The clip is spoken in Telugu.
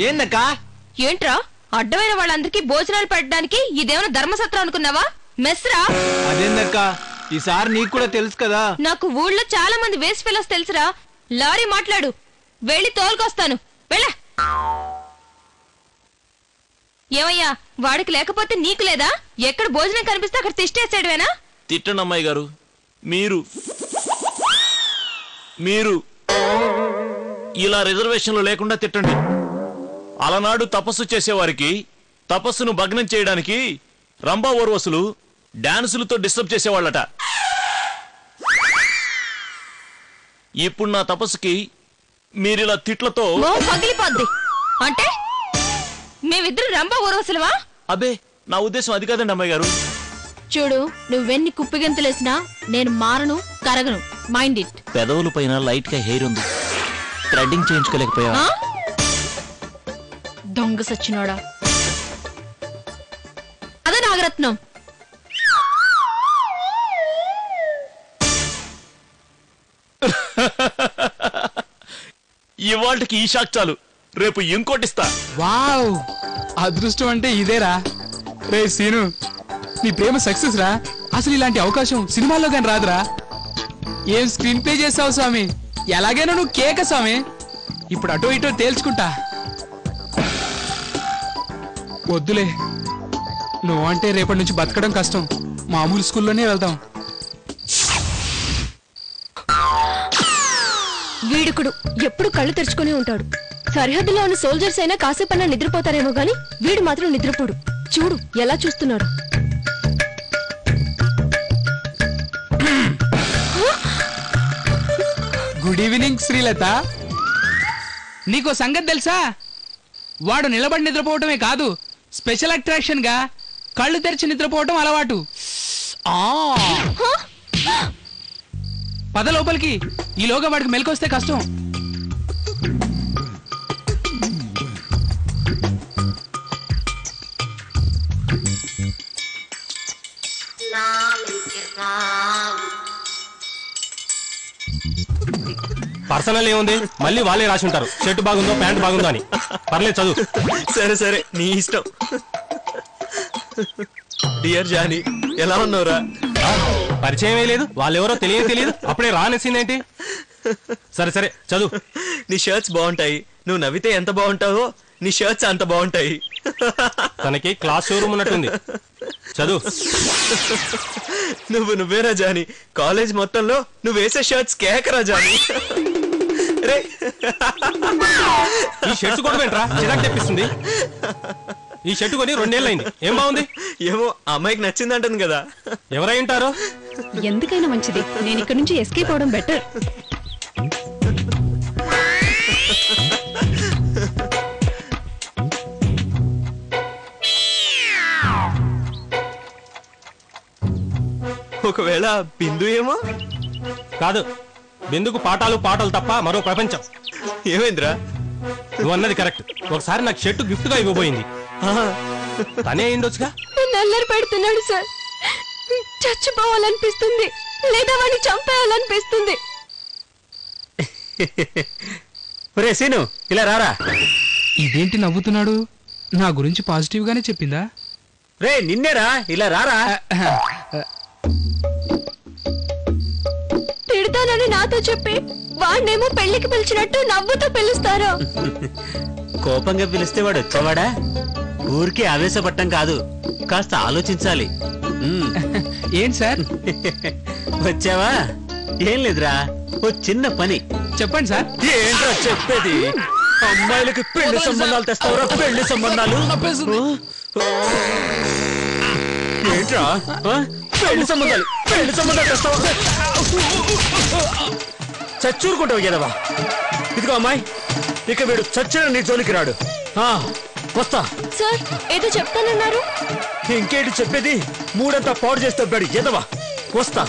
ఏందక్కా? ఏంట్రా అడ్డమైన వాళ్ళందరికీ భోజనాలు పెట్టడానికి ఇదేమైనా ధర్మసత్రం అనుకున్నావా? మెస్రా. అదేందక్కా, ఈసారి నీకు కూడా తెలుసు కదా. నాకు ఊళ్ళో చాలా మంది వేస్ట్ ఫెలోస్ తెలుసురా. లారీ మాట్లాడు, వెళ్ళి తోలుకొస్తాను. వెళ్ళ. ఏమయ్యా, వాడికి లేకపోతే నీకు లేదా? ఎక్కడ భోజనం కనిపిస్తే అక్కడ తిష్టేసాడువేనా? తిట్టండి అమ్మాయి గారు. మీరు ఇలా రిజర్వేషన్లు లేకుండా తిట్టండి. అలనాడు తపస్సు చేసేవారికి తపస్సును భగ్నం చేయడానికి రంభా ఊర్వశులు డాన్సులతో డిస్టర్బ్ చేసేవాళ్ళట. ఇప్పుడు నా తపస్సుకి మీరిలా తిట్లతో పగిలిపోద్ది. అంటే మేమిద్దరు రంభా ఊర్వశులవా? అబ్బే, నా ఉద్దేశం అది కాదండి అమ్మాయి గారు. చూడు, నువ్వెన్ని కుప్పిగంతులేసినా నేను మారను, కరగను. Mind it. పెదవుల పైన లైట్ గా హెయిర్ ఉంది, థ్రెడ్డింగ్ చేయించుకోలేకపోయా. దొంగ సచ్చినోడా. అదే నాగరత్నం. ఇవాళకి ఈ షాక్ చాలు, రేపు ఇంకోటిస్తా. వావ్, అదృష్టం అంటే ఇదేరా. రే సీను, నీ ప్రేమ సక్సెస్ రా. అసలు ఇలాంటి అవకాశం సినిమాల్లో గాని రాదురా. ఏం స్క్రీన్ ప్లే చేసావు స్వామి. ఎలాగైనా నువ్వు కేక స్వామి. ఇప్పుడు అటో ఇటో తేల్చుకుంటా. వద్దులే, నువ్వు అంటే రేపటి నుంచి బతకడం కష్టం. మామూలు స్కూల్లోనే వెళ్దాం. వీడుకుడు ఎప్పుడు కళ్ళు తెరుచుకునే ఉంటాడు. సరిహద్దులో ఉన్న సోల్జర్స్ అయినా కాసేపన్నా నిద్రపోతారేమో గాని వీడు మాత్రం నిద్రపోడు. చూడు ఎలా చూస్తున్నాడు. Good evening Srilatha. నీకో సంగతి తెలుసా? వాడు నిలబడి నిద్రపోవటమే కాదు, స్పెషల్ అట్రాక్షన్ గా కళ్ళు తెరిచి నిద్రపోవటం అలవాటు. పద లోపలికి, ఈలోగా వాడికి మెలకొస్తే కష్టం. పర్సనల్ ఏముంది, మళ్ళీ వాళ్ళే రాసి ఉంటారు షర్ట్ బాగుందో ప్యాంట్ బాగుందో అని. పర్లేదు, చదువు. సరే సరే, నీ ఇష్టం. డియర్ జానీ, ఎలా ఉన్నావురా? పరిచయం లేదు, వాళ్ళెవరో తెలియదు, అప్పుడే రానేసిందేంటి? సరే సరే, చదువు. నీ షర్ట్స్ బాగుంటాయి, నువ్వు నవ్వితే ఎంత బాగుంటావో నీ షర్ట్స్ అంత బాగుంటాయి. తనకి క్లాస్ షోరూమ్ ఉన్నట్టుంది. చదువు. నువ్వేరా జానీ, కాలేజ్ మొత్తంలో నువ్వు వేసే షర్ట్స్ కేకరా జానీ. రే, ఈ షర్ట్స్ కూడా ఏంట్రా చిరాకు తెప్పిస్తుంది. ఈ షర్ట్ కొని 2 ఏళ్ళైంది, ఏం బాగుంది? ఏమో అమ్మాయికి నచ్చిందంటుంది కదా. ఎవరై ఉంటారో? ఎందుకైనా మంచిది, నేను ఇక్కడ నుంచి ఎస్కేప్ అవడం బెటర్. ఒకవేళ బిందు ఏమో? కాదు, బిందుకు పాటలు తప్ప మరో ప్రపంచం. ఏమైందిరా? నువ్వు అన్నది కరెక్ట్. ఒకసారి నాకు షర్టు గిఫ్ట్ గా ఇవ్వబోయింది. తనే అయిండొచ్చుగా. నల్లరి పెడుతున్నాడు సార్. చచ్చిపోవాలనిపిస్తుంది, లేదా వాడిని చంపేయాలనిపిస్తుంది. ఒరే సీను, ఇలా రారా. ఇదేంటి నవ్వుతున్నాడు? నా గురించి పాజిటివ్ గానే చెప్పిందా? రే నిన్నేరా, ఇలా రారా. తిడతానని నాతో చెప్పి వాడినేమో పెళ్లికి పిలిచినట్టు నవ్వుతో పిలుస్తారా? కోపంగా పిలిస్తే వాడు వచ్చేవాడా? ఊరికే ఆవేశపడటం కాదు, కాస్త ఆలోచించాలి. ఏంటి సార్? వచ్చావా? ఏం లేదురా, ఓ చిన్న పని. చెప్పండి సార్. ఏంట్రా చెప్పేది? అమ్మాయిలకి పెళ్లి సంబంధాలు తెస్తావురా? పెళ్లి సంబంధాలు ఏంట్రా? పెళ్లి సంబంధాలు తెస్తావా? చచ్చూరుకుంటావు కదవా. ఇదిగో అమ్మాయి, ఇక వీడు చచ్చిన నీ జోలికి రాడు. వస్తా. సార్ ఏదో చెప్తానన్నారు. ఇంకేంటి చెప్పేది? మూడంతా పాడు చేస్తాడు ఎదవా. వస్తా.